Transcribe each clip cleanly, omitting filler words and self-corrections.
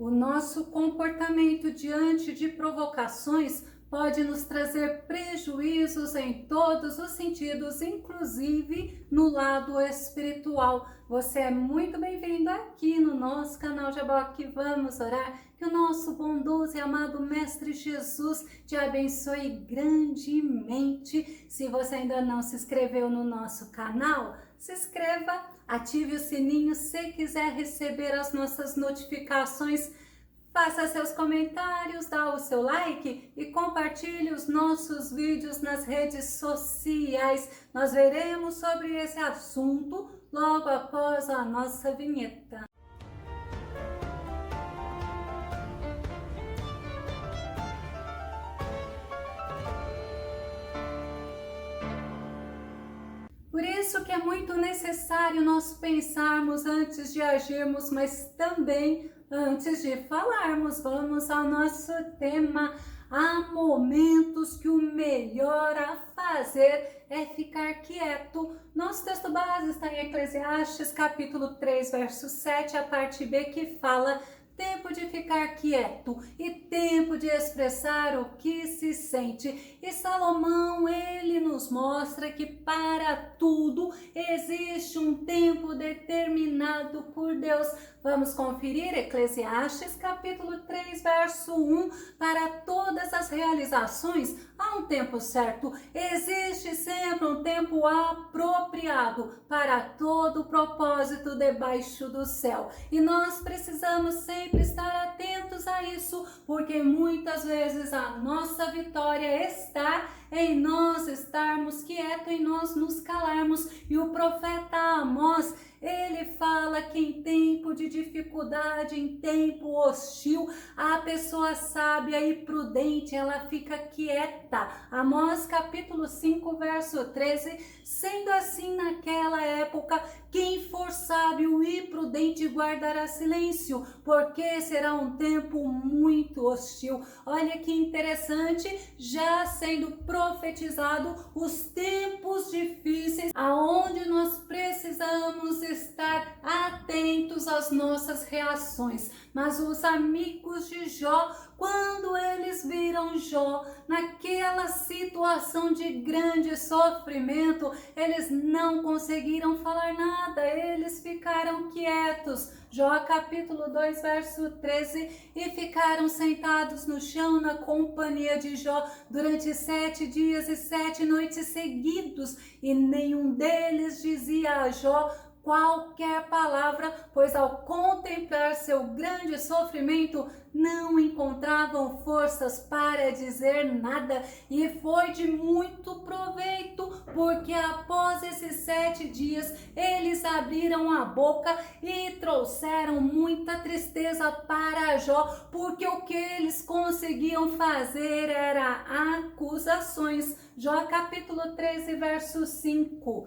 O nosso comportamento diante de provocações pode nos trazer prejuízos em todos os sentidos, inclusive no lado espiritual. Você é muito bem-vindo aqui no nosso canal Jaboque. Vamos orar que o nosso bondoso e amado Mestre Jesus te abençoe grandemente. Se você ainda não se inscreveu no nosso canal, se inscreva, ative o sininho se quiser receber as nossas notificações. Faça seus comentários, dá o seu like e compartilhe os nossos vídeos nas redes sociais. Nós veremos sobre esse assunto logo após a nossa vinheta. Por isso que é muito necessário nós pensarmos antes de agirmos, mas também antes de falarmos. Vamos ao nosso tema. Há momentos que o melhor a fazer é ficar quieto. Nosso texto base está em Eclesiastes, capítulo 3, verso 7, a parte B, que fala: tempo de ficar quieto e tempo de expressar o que se sente. E Salomão, ele nos mostra que para tudo existe um tempo determinado por Deus. Vamos conferir Eclesiastes capítulo 3, verso 1. Para todas as realizações há um tempo certo. Existe sempre um tempo apropriado para todo o propósito debaixo do céu. E nós precisamos sempre estar atentos a isso, porque muitas vezes a nossa vitória está em nós estarmos quietos, em nós nos calarmos. E o profeta Amós, ele fala que em tempo de dificuldade, em tempo hostil, a pessoa sábia e prudente, ela fica quieta. Amós capítulo 5, verso 13, sendo assim naquela época, quem for sábio e prudente guardará silêncio, porque será um tempo muito hostil. Olha que interessante, já sendo profetizado os tempos difíceis, aonde nós precisamos estar atentos às nossas reações. Mas os amigos de Jó, quando eles viram Jó naquela situação de grande sofrimento, eles não conseguiram falar nada, eles ficaram quietos. Jó capítulo 2, verso 13, e ficaram sentados no chão na companhia de Jó durante 7 dias e 7 noites seguidos, e nenhum deles dizia a Jó qualquer palavra, pois ao contemplar seu grande sofrimento, não encontravam forças para dizer nada. E foi de muito proveito, porque após esses 7 dias, eles abriram a boca e trouxeram muita tristeza para Jó, porque o que eles conseguiam fazer era acusações. Jó capítulo 13, verso 5.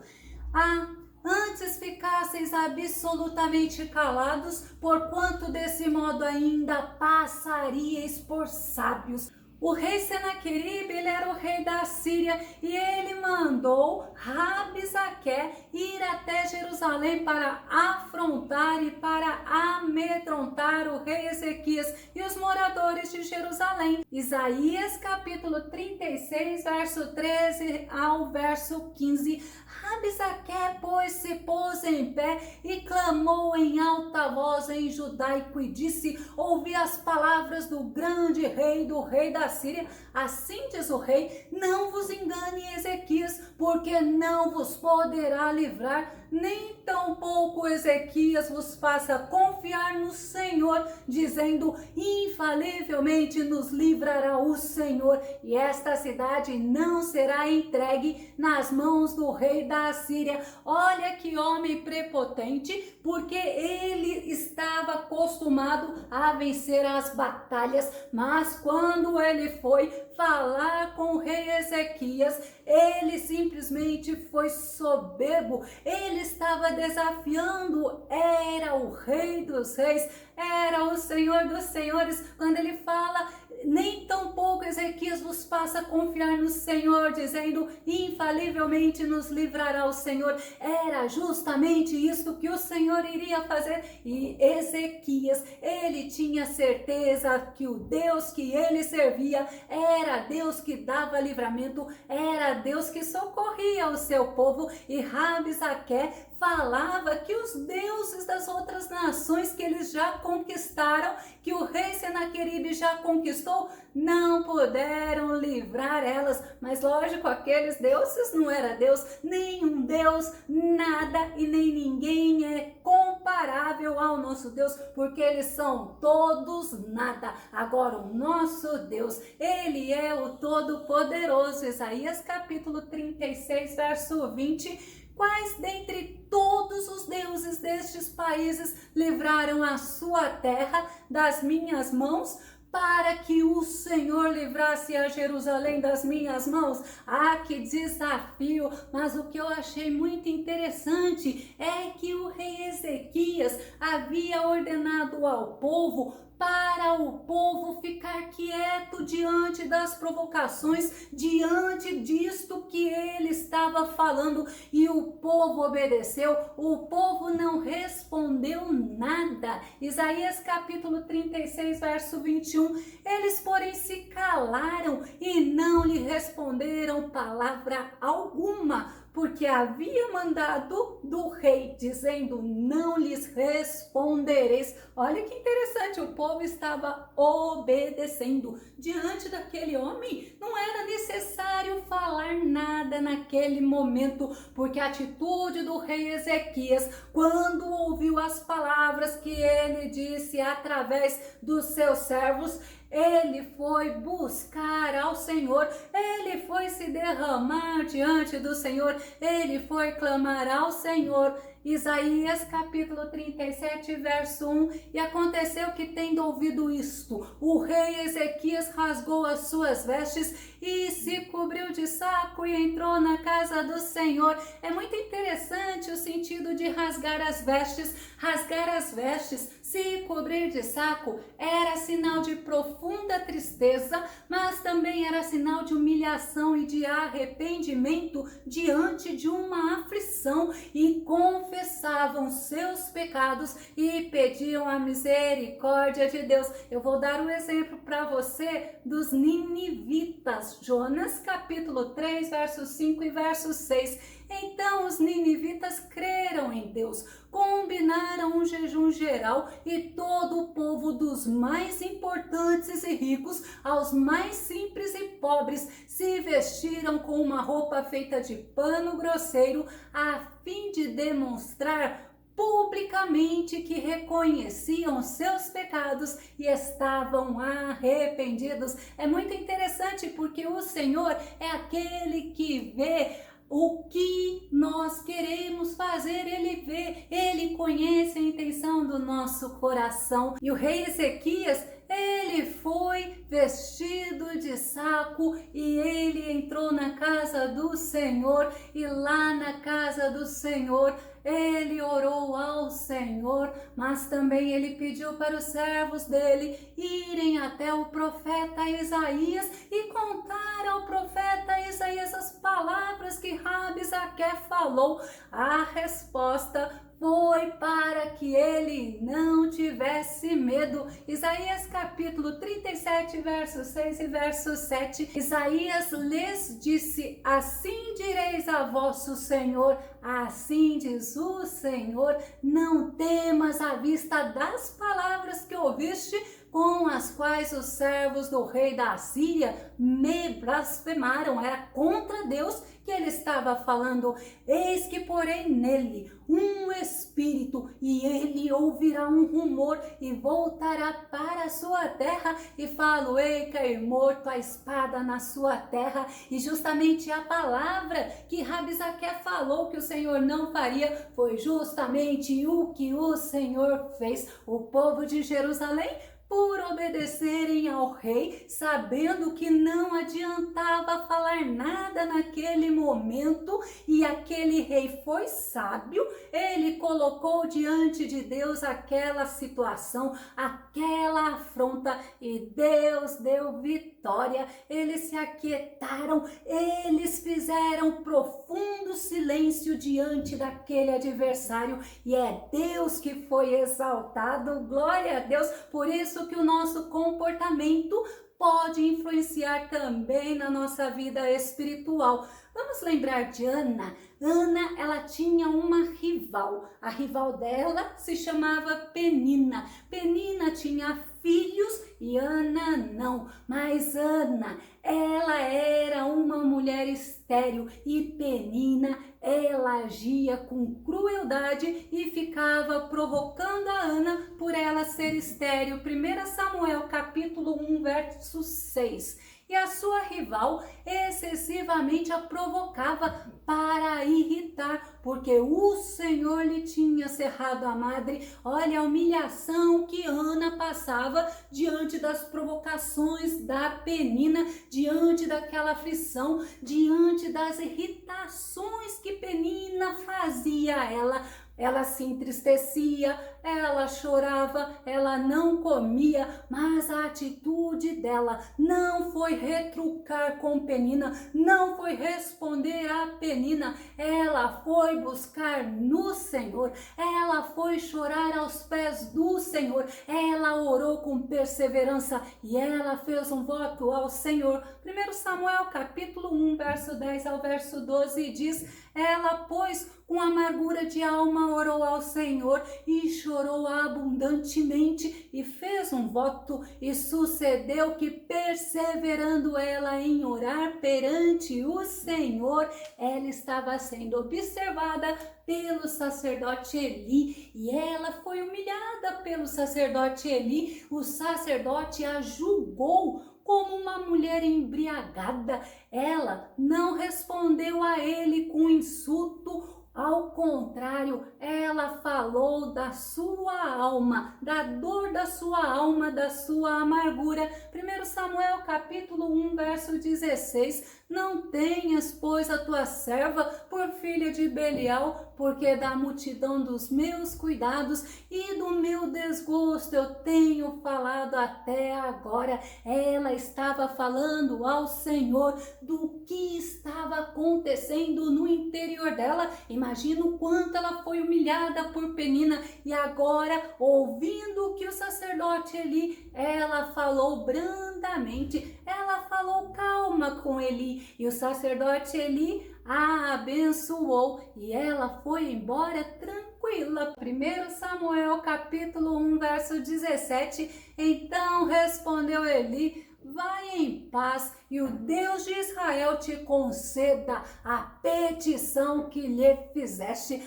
Antes ficasseis absolutamente calados, porquanto desse modo ainda passaríeis por sábios. O rei Senaqueribe, ele era o rei da Síria, e ele mandou Rabsaqué ir até Jerusalém para afrontar e para amedrontar o rei Ezequias e os moradores de Jerusalém. Isaías capítulo 36, verso 13 ao verso 15. Rabsaqué, pois, se pôs em pé e clamou em alta voz em judaico e disse: ouvi as palavras do grande rei, do rei da Síria. Assim diz o rei: não vos engane, Ezequias, porque não vos poderá livrar, nem tampouco Ezequias vos faça confiar no Senhor, dizendo: infalivelmente nos livrará o Senhor, e esta cidade não será entregue nas mãos do rei da Síria. Olha que homem prepotente, porque ele estava acostumado a vencer as batalhas, mas quando ele foi falar com o rei Ezequias, ele simplesmente foi soberbo, ele estava desafiando, era o Rei dos Reis, era o Senhor dos Senhores, quando ele fala, nem tampouco Ezequias vos faça confiar no Senhor, dizendo, infalivelmente nos livrará o Senhor. Era justamente isso que o Senhor iria fazer, e Ezequias, ele tinha certeza que o Deus que ele servia era Deus que dava livramento, era Deus que socorria o seu povo, e Rabsaque falava que os deuses das outras nações que eles já conquistaram, que o rei Senaqueribe já conquistou, não puderam livrar elas. Mas lógico, aqueles deuses não era Deus, nenhum Deus, nada e nem ninguém é comparável ao nosso Deus, porque eles são todos nada. Agora o nosso Deus, ele é o Todo-Poderoso. Isaías capítulo 36, verso 20. Quais dentre todos os deuses destes países livraram a sua terra das minhas mãos, para que o Senhor livrasse a Jerusalém das minhas mãos? Ah, que desafio! Mas o que eu achei muito interessante é que o rei Ezequias havia ordenado ao povo para o povo ficar quieto diante das provocações, diante disto que ele estava falando, e o povo obedeceu, o povo não respondeu nada. Isaías capítulo 36, verso 21, eles porém se calaram e não lhe responderam palavra alguma, porque havia mandado do rei, dizendo, não lhes respondereis. Olha que interessante, o povo estava obedecendo. Diante daquele homem, não era necessário falar nada naquele momento, porque a atitude do rei Ezequias, quando ouviu as palavras que ele disse através dos seus servos, ele foi buscar ao Senhor, ele foi se derramar diante do Senhor, ele foi clamar ao Senhor. Isaías capítulo 37, verso 1, e aconteceu que, tendo ouvido isto, o rei Ezequias rasgou as suas vestes e se cobriu de saco e entrou na casa do Senhor. É muito interessante o sentido de rasgar as vestes. Rasgar as vestes, se cobrir de saco, era sinal de profunda tristeza, mas também era sinal de humilhação e de arrependimento diante de uma aflição, e confessavam seus pecados e pediam a misericórdia de Deus. Eu vou dar um exemplo para você dos ninivitas. Jonas capítulo 3, verso 5 e verso 6. Então os ninivitas creram em Deus, combinaram um jejum geral, e todo o povo, dos mais importantes e ricos aos mais simples e pobres, se vestiram com uma roupa feita de pano grosseiro, a fim de demonstrar publicamente que reconheciam seus pecados e estavam arrependidos. É muito interessante, porque o Senhor é aquele que vê o que nós queremos fazer, ele vê, ele conhece a intenção do nosso coração. E o rei Ezequias, ele foi vestido de saco e ele entrou na casa do Senhor, e lá na casa do Senhor ele orou ao Senhor, mas também ele pediu para os servos dele irem até o profeta Isaías e contar ao profeta Isaías as palavras que Rabsaque falou. A resposta foi para que ele não tivesse medo. Isaías capítulo 37, verso 6 e verso 7. Isaías lhes disse: assim direis a vosso Senhor, assim diz o Senhor, não temas à vista das palavras que ouviste, com as quais os servos do rei da Assíria me blasfemaram. Era contra Deus que ele estava falando. Eis que porém nele um espírito, e ele ouvirá um rumor e voltará para a sua terra, e falo-ei cair morto a espada na sua terra. E justamente a palavra que Rabsaque falou que o Senhor não faria, foi justamente o que o Senhor fez. O povo de Jerusalém por obedecerem ao rei, sabendo que não adiantava falar nada naquele momento, e aquele rei foi sábio, ele colocou diante de Deus aquela situação, aquela afronta, e Deus deu vitória. Eles se aquietaram, eles fizeram profundo silêncio diante daquele adversário, e é Deus que foi exaltado. Glória a Deus. Por isso que o nosso comportamento pode influenciar também na nossa vida espiritual. Vamos lembrar de Ana. Ana, ela tinha uma rival. A rival dela se chamava Penina. Penina tinha filhos e Ana não. Mas Ana, ela era uma mulher estéril, e Penina, ela agia com crueldade e ficava provocando a Ana por ela ser estéril. 1 Samuel capítulo 1, verso 6. E a sua rival excessivamente a provocava para irritar, porque o Senhor lhe tinha cerrado a madre. Olha a humilhação que Ana passava diante das provocações da Penina, diante daquela aflição, diante das irritações que Penina fazia a ela. Ela se entristecia, ela chorava, ela não comia, mas a atitude dela não foi retrucar com Penina, não foi responder a Penina, ela foi buscar no Senhor, ela foi chorar aos pés do Senhor, ela orou com perseverança e ela fez um voto ao Senhor. 1 Samuel capítulo 1, verso 10 ao verso 12 diz: ela, pois, com amargura de alma orou ao Senhor e chorou abundantemente e fez um voto, e sucedeu que, perseverando ela em orar perante o Senhor, ela estava sendo observada pelo sacerdote Eli, e ela foi humilhada pelo sacerdote Eli. O sacerdote a julgou como uma mulher embriagada. Ela não respondeu a ele com insulto, ao contrário, ela falou da sua alma, da dor da sua alma, da sua amargura. 1 Samuel capítulo 1, verso 16: não tenhas, pois, a tua serva por filha de Belial, porque da multidão dos meus cuidados e do meu desgosto eu tenho falado até agora. Ela estava falando ao Senhor do que estava acontecendo no interior dela. Imagina o quanto ela foi humilhada por Penina, e agora, ouvindo o que o sacerdote Eli, ela falou brandamente, ela falou calma com Eli, e o sacerdote Eli a abençoou e ela foi embora tranquila. 1 Samuel capítulo 1, verso 17: então respondeu Eli: vai em paz, e o Deus de Israel te conceda a petição que lhe fizeste.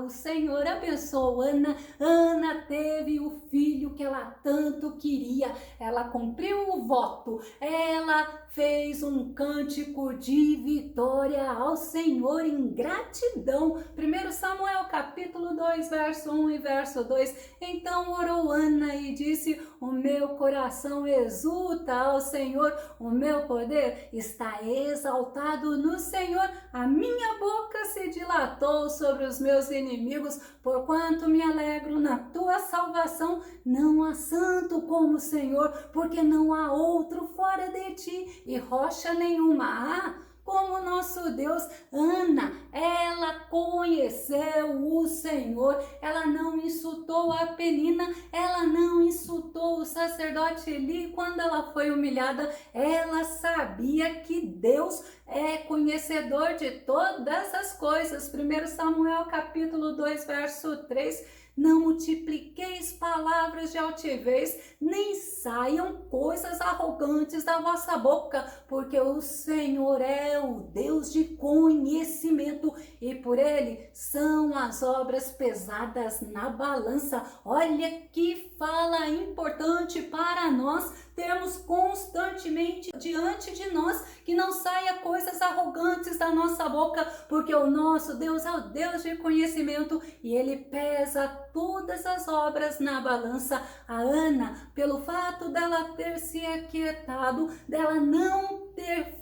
O Senhor abençoou Ana. Ana teve o filho que ela tanto queria. Ela cumpriu o voto. Ela fez um cântico de vitória ao Senhor em gratidão. 1 Samuel capítulo 2, verso 1 e verso 2. Então orou Ana e disse: o meu coração exulta ao Senhor, o meu poder está exaltado no Senhor, a minha boca se dilatou sobre os meus inimigos, porquanto me alegro na tua salvação. Não há santo como o Senhor, porque não há outro fora de ti, e rocha nenhuma há como nosso Deus. Ana, ela conheceu o Senhor, ela não insultou a Penina, ela não insultou o sacerdote Eli quando ela foi humilhada. Ela sabia que Deus é conhecedor de todas as coisas. 1 Samuel capítulo 2, verso 3: não multipliqueis palavras de altivez, nem saiam coisas arrogantes da vossa boca, porque o Senhor é o Deus de conhecimento, e por ele são as obras pesadas na balança. Olha que fala importante para nós termos constantemente diante de nós, que não saia coisas arrogantes da nossa boca, porque o nosso Deus é o Deus de conhecimento e Ele pesa todas as obras na balança. A Ana, pelo fato dela ter se aquietado, dela não ter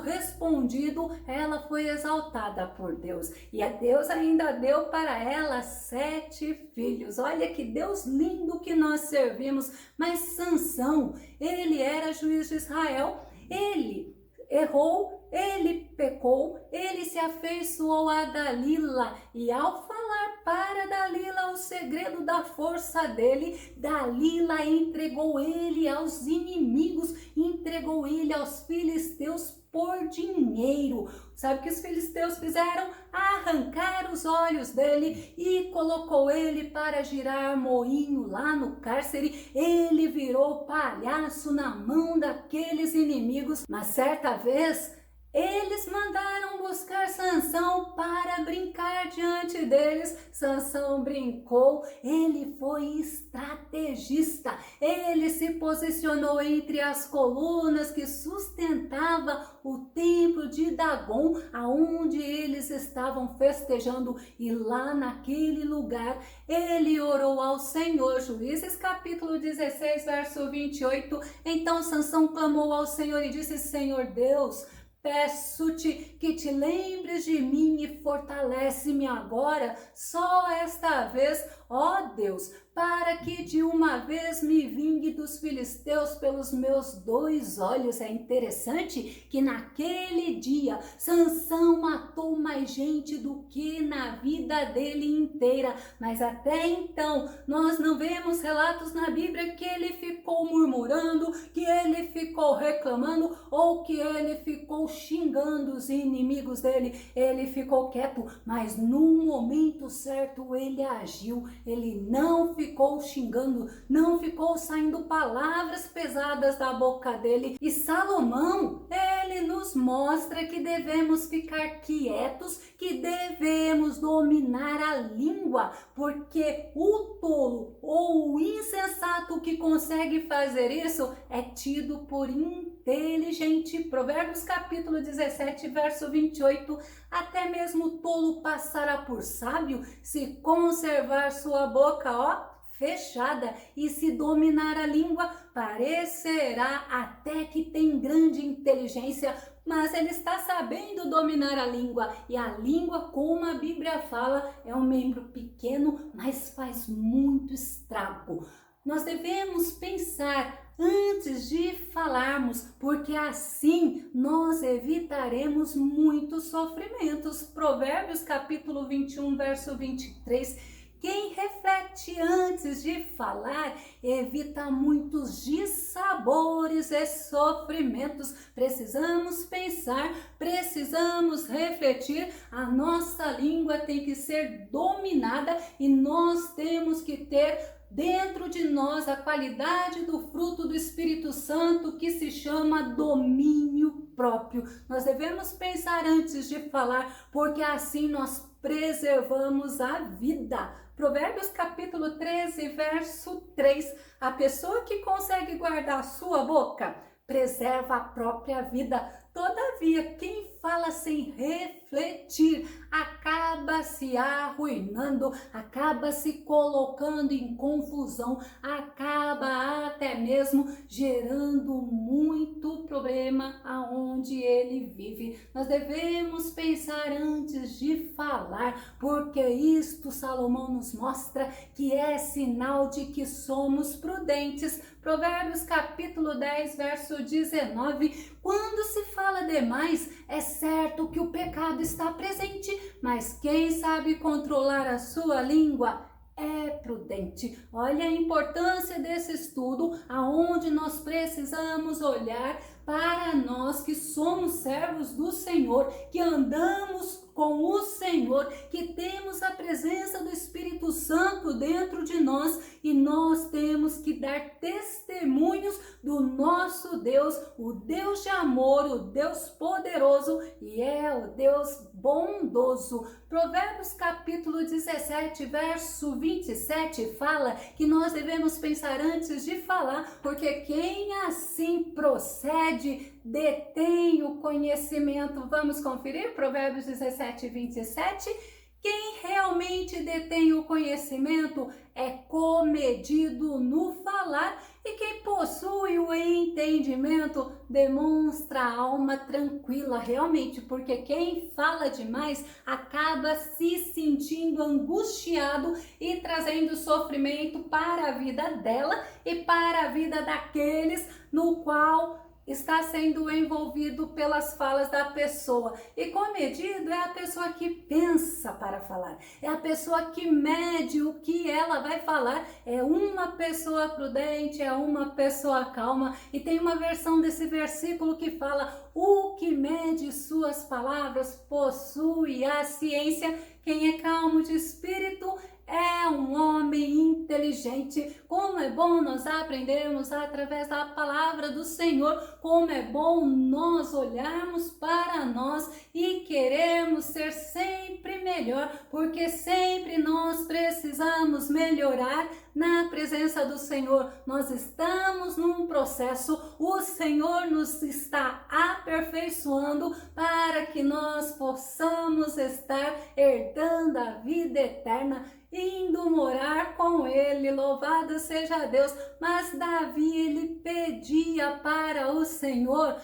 respondido, ela foi exaltada por Deus. E a Deus ainda deu para ela 7 filhos. Olha que Deus lindo que nós servimos. Mas Sansão, ele era juiz de Israel, ele errou, ele pecou, ele se afeiçoou a Dalila, e ao falar para Dalila o segredo da força dele, Dalila entregou ele aos inimigos, entregou ele aos filisteus por dinheiro. Sabe o que os filisteus fizeram? Arrancar os olhos dele e colocou ele para girar moinho lá no cárcere. Ele virou palhaço na mão daqueles inimigos. Mas certa vez eles mandaram buscar Sansão para brincar diante deles. Sansão brincou, ele foi estrategista. Ele se posicionou entre as colunas que sustentava o templo de Dagon, aonde eles estavam festejando, e lá naquele lugar ele orou ao Senhor. Juízes capítulo 16, verso 28. Então Sansão clamou ao Senhor e disse: Senhor Deus, peço-te que te lembres de mim e fortalece-me agora, só esta vez, ó Deus, para que de uma vez me vingue dos filisteus pelos meus 2 olhos. É interessante que naquele dia Sansão matou mais gente do que na vida dele inteira, mas até então nós não vemos relatos na Bíblia que ele ficou murmurando, que ele ficou reclamando ou que ele ficou xingando os inimigos dele. Ele ficou quieto, mas no momento certo ele agiu. Ele não ficou xingando, não ficou saindo palavras pesadas da boca dele. E Salomão, ele nos mostra que devemos ficar quietos, que devemos dominar a língua, porque o tolo ou o insensato que consegue fazer isso é tido por inteligente. Provérbios capítulo 17, verso 28. Até mesmo o tolo passará por sábio se conservar sua boca, fechada, e se dominar a língua, parecerá até que tem grande inteligência, mas ele está sabendo dominar a língua. E a língua, como a Bíblia fala, é um membro pequeno, mas faz muito estrago. Nós devemos pensar antes de falarmos, porque assim nós evitaremos muitos sofrimentos. Provérbios capítulo 21, verso 23. Quem reflete antes de falar evita muitos dissabores e sofrimentos. Precisamos pensar, precisamos refletir. A nossa língua tem que ser dominada e nós temos que ter dentro de nós a qualidade do fruto do Espírito Santo, que se chama domínio próprio. Nós devemos pensar antes de falar, porque assim nós preservamos a vida. Provérbios capítulo 13, verso 3. A pessoa que consegue guardar a sua boca preserva a própria vida. Todavia, quem fala sem refletir acaba se arruinando, acaba se colocando em confusão, acaba até mesmo gerando muito problema aonde ele vive. Nós devemos pensar antes de falar, porque isto Salomão nos mostra que é sinal de que somos prudentes. Provérbios capítulo 10, verso 19. Quando se fala demais, é certo que o pecado está presente, mas quem sabe controlar a sua língua é prudente. Olha a importância desse estudo, aonde nós precisamos olhar para nós que somos servos do Senhor, que andamos com o Senhor, que temos a presença do Espírito Santo dentro de nós e nós temos que dar testemunhos do nosso Deus, o Deus de amor, o Deus poderoso e é o Deus bondoso. Provérbios capítulo 17, verso 27 fala que nós devemos pensar antes de falar, porque quem assim procede detém o conhecimento. Vamos conferir Provérbios 17, 27? Quem realmente detém o conhecimento é comedido no falar, e quem possui o entendimento demonstra a alma tranquila, realmente, porque quem fala demais acaba se sentindo angustiado e trazendo sofrimento para a vida dela e para a vida daqueles no qual está sendo envolvido pelas falas da pessoa. E comedido é a pessoa que pensa para falar, é a pessoa que mede o que ela vai falar, é uma pessoa prudente, é uma pessoa calma. E tem uma versão desse versículo que fala: o que mede suas palavras possui a ciência. Quem é calmo de espírito é um homem inteligente. Como é bom nós aprendermos através da palavra do Senhor, como é bom nós olharmos para nós e queremos ser sempre melhor, porque sempre nós precisamos melhorar na presença do Senhor. Nós estamos num processo, o Senhor nos está aperfeiçoando para que nós possamos estar herdando a vida eterna, indo morar com ele. Louvado seja Deus. Mas Davi, ele pedia para o Senhor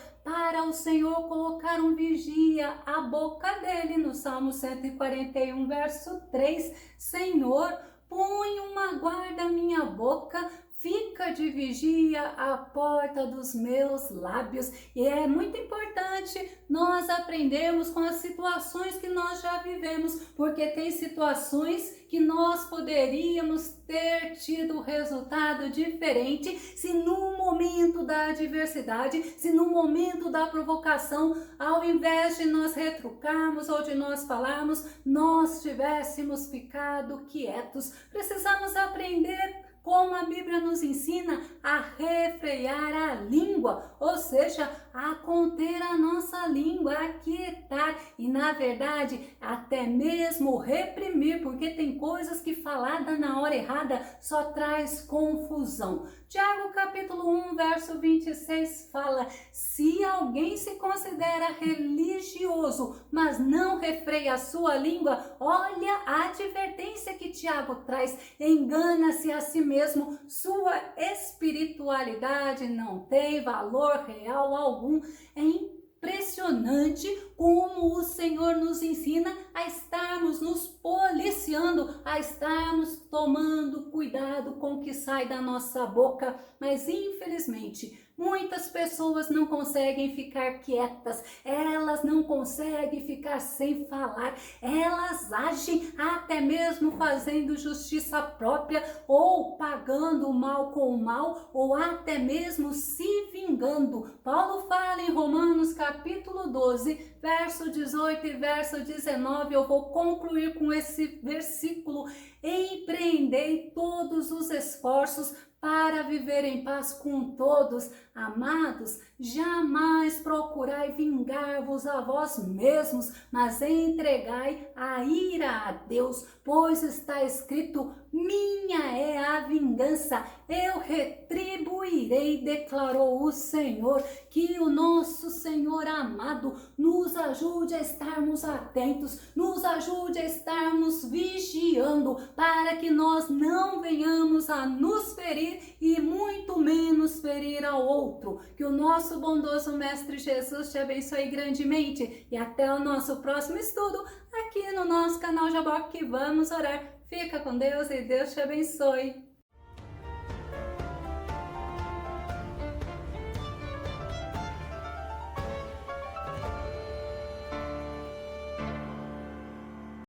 colocar um vigia à boca dele. No Salmo 141, verso 3, Senhor, põe uma guarda à minha boca, fica de vigia à porta dos meus lábios. E é muito importante nós aprendermos com as situações que nós já vivemos, porque tem situações que nós poderíamos ter tido resultado diferente se no momento da adversidade, se no momento da provocação, ao invés de nós retrucarmos ou de nós falarmos, nós tivéssemos ficado quietos. Precisamos aprender como a Bíblia nos ensina a refrear a língua, ou seja, a conter a nossa língua, a quietar e, na verdade, até mesmo reprimir, porque tem coisas que falada na hora errada só traz confusão. Tiago capítulo 1, verso 26 fala: se alguém se considera religioso, mas não refreia a sua língua, olha a advertência que Tiago traz, engana-se a si mesmo, sua espiritualidade não tem valor real algum. É impressionante como o Senhor nos ensina a estarmos nos policiando, a estarmos tomando cuidado com o que sai da nossa boca, mas infelizmente muitas pessoas não conseguem ficar quietas, elas não conseguem ficar sem falar, elas agem até mesmo fazendo justiça própria, ou pagando o mal com o mal, ou até mesmo se vingando. Paulo fala em Romanos capítulo 12, verso 18 e verso 19, eu vou concluir com esse versículo: empreendei todos os esforços para viver em paz com todos. Amados, jamais procurai vingar-vos a vós mesmos, mas entregai a ira a Deus, pois está escrito: minha é a vingança, eu retribuirei, declarou o Senhor. Que o nosso Senhor amado nos ajude a estarmos atentos, nos ajude a estarmos vigiando, para que nós não venhamos a nos ferir e muito menos ferir ao outro. Que o nosso bondoso Mestre Jesus te abençoe grandemente e até o nosso próximo estudo aqui no nosso canal Jaboque. Vamos orar. Fica com Deus e Deus te abençoe.